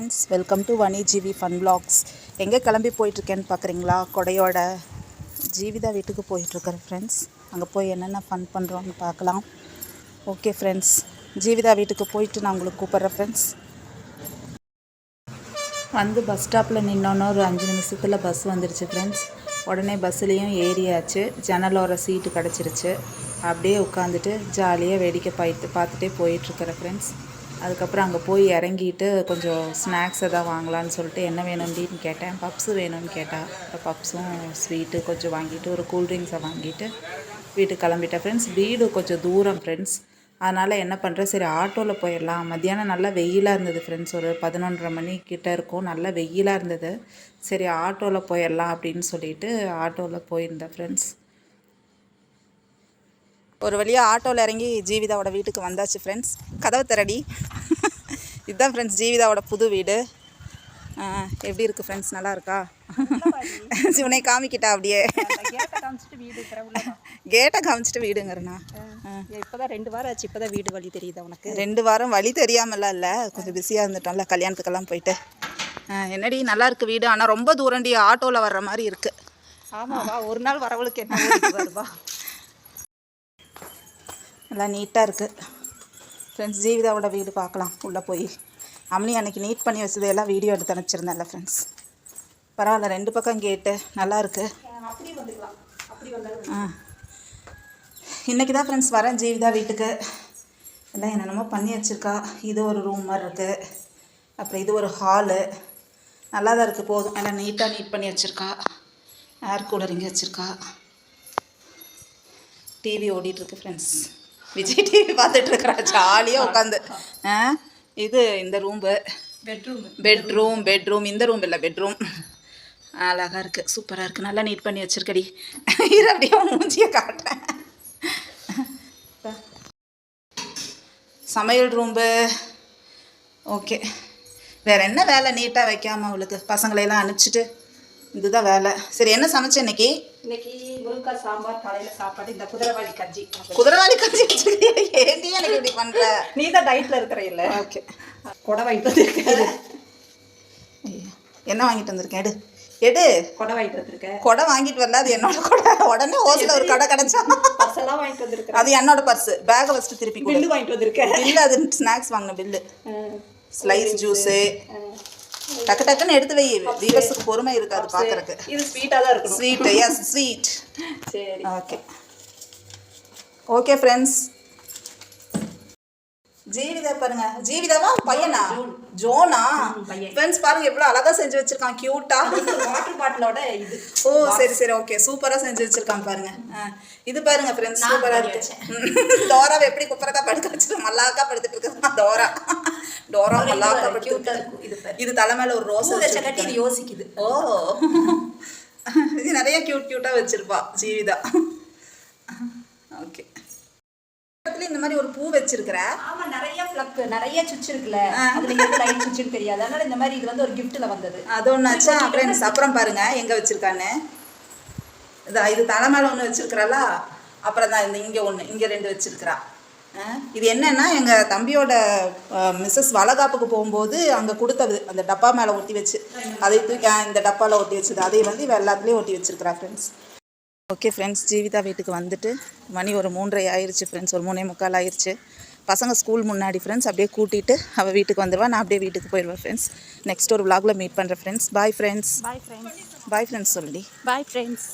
Friends, welcome to Vani Jeevi fun vlogs. எங்கே கிளம்பி போயிட்டுருக்கேன்னு பார்க்குறீங்களா? கொடையோட ஜீவிதா வீட்டுக்கு போயிட்டுருக்கேன் ஃப்ரெண்ட்ஸ். அங்கே போய் என்னென்ன ஃபன் பண்ணுறோன்னு பார்க்கலாம். ஓகே ஃப்ரெண்ட்ஸ், ஜீவிதா வீட்டுக்கு போயிட்டு நான் உங்களுக்கு கூப்பிட்றேன் ஃப்ரெண்ட்ஸ். வந்து பஸ் ஸ்டாப்பில் நின்னோன்னு ஒரு 5 நிமிஷத்தில் பஸ் வந்துடுச்சு ஃப்ரெண்ட்ஸ். உடனே பஸ்ஸுலேயும் ஏறியாச்சு. ஜன்னலோர சீட்டு கிடச்சிருச்சு. அப்படியே உட்காந்துட்டு ஜாலியாக வேடிக்கை பார்த்துட்டே போயிட்டுருக்கிறேன் ஃப்ரெண்ட்ஸ். அதுக்கப்புறம் அங்கே போய் இறங்கிட்டு கொஞ்சம் ஸ்நாக்ஸ் எதாவது வாங்கலான்னு சொல்லிட்டு என்ன வேணும்னு கேட்டேன். பப்ஸு வேணும்னு கேட்டால் பப்ஸும் ஸ்வீட்டு கொஞ்சம் வாங்கிட்டு ஒரு கூல்ட்ரிங்க்ஸை வாங்கிட்டு வீட்டுக்கு கிளம்பிட்டேன் ஃப்ரெண்ட்ஸ். வீடு கொஞ்சம் தூரம் ஃப்ரெண்ட்ஸ். அதனால் என்ன பண்ணுறேன், சரி ஆட்டோவில் போயிடலாம். மத்தியானம் நல்லா வெயிலாக இருந்தது ஃப்ரெண்ட்ஸ். ஒரு 11:30 மணிக்கிட்ட இருக்கும். நல்லா வெயிலாக இருந்தது. சரி ஆட்டோவில் போயிடலாம் அப்படின்னு சொல்லிட்டு ஆட்டோவில் போயிருந்தேன் ஃப்ரெண்ட்ஸ். ஒரு வழியாக ஆட்டோவில் இறங்கி ஜீவிதாவோட வீட்டுக்கு வந்தாச்சு ஃப்ரெண்ட்ஸ். கதவை திறடி. இதுதான் ஃப்ரெண்ட்ஸ் ஜீவிதாவோட புது வீடு. எப்படி இருக்குது ஃப்ரெண்ட்ஸ்? நல்லா இருக்கா? சிவனை காமிக்கிட்டா அப்படியே கேட்டை காமிச்சிட்டு வீடுங்கிறண்ணா. இப்போ தான் 2 வாரம் ஆச்சு. இப்போ தான் வீடு வழி தெரியுது உனக்கு? 2 வாரம் வழி தெரியாமலாம் இல்லை, கொஞ்சம் பிஸியாக இருந்துட்டோம்ல கல்யாணத்துக்கெல்லாம் போயிட்டு. என்னடி நல்லா இருக்குது வீடு, ஆனால் ரொம்ப தூரண்டி, ஆட்டோவில் வர்ற மாதிரி இருக்குது. ஆமாவா? ஒரு நாள் வரவளுக்கு என்ன வருவா? நல்லா நீட்டாக இருக்குது ஃப்ரெண்ட்ஸ். ஜீவிதாவோட வீடு பார்க்கலாம் உள்ளே போய். அம்மனி அன்றைக்கி நீட் பண்ணி வச்சதையெல்லாம் வீடியோ எடுத்து அனுப்பிச்சிருந்தேன்ல ஃப்ரெண்ட்ஸ். பரவாயில்ல, 2 பக்கம் கேட்டு நல்லா இருக்குது. இன்றைக்கி தான் ஃப்ரெண்ட்ஸ் வரேன் ஜீவிதா வீட்டுக்கு. எல்லாம் என்னென்னமோ பண்ணி வச்சுருக்கா. இது ஒரு ரூம் மாதிரி இருக்குது. அப்புறம் இது ஒரு ஹாலு. நல்லா தான் இருக்குது. போதும், எல்லாம் நீட்டாக நீட் பண்ணி வச்சுருக்கா. ஏர் கூலர் இங்கே வச்சுருக்கா. டிவி ஓடிட்டுருக்கு ஃப்ரெண்ட்ஸ். விஜய் டிவி பார்த்துட்ருக்குறா ஜாலியாக உட்காந்து. இது இந்த பெட்ரூம் இந்த ரூம் இல்லை, பெட்ரூம். அழகாக இருக்குது, சூப்பராக இருக்குது. நல்லா நீட் பண்ணி வச்சுருக்கடி. இது அப்படியே மூஞ்சியை காட்டுறேன். சமையல் ரூம்பு ஓகே. வேறு என்ன வேலை? நீட்டாக வைக்காமல் அவளுக்கு பசங்களையெல்லாம் அனுப்பிச்சிட்டு இதுதான் வேலை. சரி, என்ன சமைச்சேன் இன்னைக்கு? முருங்கைக்காய் சாம்பார், காலையில் சாப்பாடு. இந்த குதிரைவாளி கஞ்சி ஏண்டி எனக்கு இப்படி பண்ணுற? நீ தான் டயட்டில் இருக்கிற இல்லை? ஓகே. கொடை வாங்கிட்டு வந்திருக்கேன். என்ன வாங்கிட்டு வந்திருக்கேன்? எடு. கொடை வாங்கிட்டு வந்திருக்கேன். கொடை வாங்கிட்டு வரல, அது என்னோட கொடை. உடனே ஹோஸ்டலில் ஒரு கடை கிடச்சா பர்ஸெல்லாம் வாங்கிட்டு வந்திருக்கேன். அது என்னோட பர்ஸு. பேக்கை ஃபஸ்ட்டு திருப்பி பில்லு வாங்கிட்டு வந்திருக்கேன். பில்லு அது ஸ்நாக்ஸ் வாங்கின பில்லு. ஸ்லைஸ் ஜூஸு டக்கு டக்குன்னு எடுத்து வை. வீவர்ஸுக்கு பொறுமை இருக்காது பார்க்குறக்கு. இது ஸ்வீட்டாக தான் இருக்கும். Sweet, yes sweet. சரி, ஓகே ஓகே ஃப்ரெண்ட்ஸ். ஜீவிதா பாருங்க. ஜீவிதாவா பையனா? ஜோனா? ஃப்ரெண்ட்ஸ் பாருங்க எவ்வளோ அழகாக செஞ்சு வச்சிருக்கான், க்யூட்டா. வாட்டர் பாட்டிலோட இது. ஓ சரி சரி, ஓகே. சூப்பராக செஞ்சு வச்சிருக்கான் பாருங்க. இது பாருங்க ஃப்ரெண்ட்ஸ், சூப்பராக இருக்கு. டோராவை எப்படி குப்பரக்கா படுக்க வச்சுட்டு மல்லாக்கா படுத்துட்டு இருக்கா டோரா மல்லாக்கா படுத்து. இது தலை மேல ஒரு ரோஸ் கட்டி இது யோசிக்குது. ஓ, இது நிறைய க்யூட்டாக வச்சிருப்பா ஜீவிதா. ஓகே. இந்த மாதிரி ஒரு பூ வச்சிருக்கிற. ஆமா, நிறைய ஃப்ளக், நிறைய சுவிட்ச் இருக்குல்ல, அதுல எது லைட் சுவிட்ச்னு தெரியாது. அதனால இந்த மாதிரி இது வந்து ஒரு கிஃப்ட்ல வந்தது. அது ஒண்ணாச்சா ஃப்ரெண்ட்ஸ். அப்புறம் பாருங்க எங்க வச்சிருக்கானே. இது தலை மேல ஒன்று வச்சிருக்கிறா. அப்புறம் தான் இந்த இங்கே ஒன்று, இங்கே 2 வச்சிருக்கிறா. இது என்னன்னா, எங்கள் தம்பியோட மிஸ்ஸஸ் வளகாப்புக்கு போகும்போது அங்கே கொடுத்தது. அந்த டப்பா மேலே ஒட்டி வச்சு அதை தூக்கி இந்த டப்பாவில் ஒட்டி வச்சுது. அதை வந்து எல்லாத்துலேயும் ஒட்டி வச்சிருக்கிறா ஃப்ரெண்ட்ஸ். ஓகே ஃப்ரெண்ட்ஸ், ஜீவிதா வீட்டுக்கு வந்துட்டு மணி ஒரு 3:30 ஆயிடுச்சு ஃப்ரெண்ட்ஸ். ஒரு 3:45 ஆயிடுச்சு. பசங்க ஸ்கூல் முன்னாடி ஃப்ரெண்ட்ஸ். அப்படியே கூட்டிகிட்டு அவள் வீட்டுக்கு வந்துடுவா. நான் அப்படியே வீட்டுக்கு போயிடுவேன் ஃப்ரெண்ட்ஸ். நெக்ஸ்ட் ஒரு vlogல மீட் பண்ணுறேன் friends. Boy friends. Boy friends. Boy friends சொல்லுடி. Boy friends.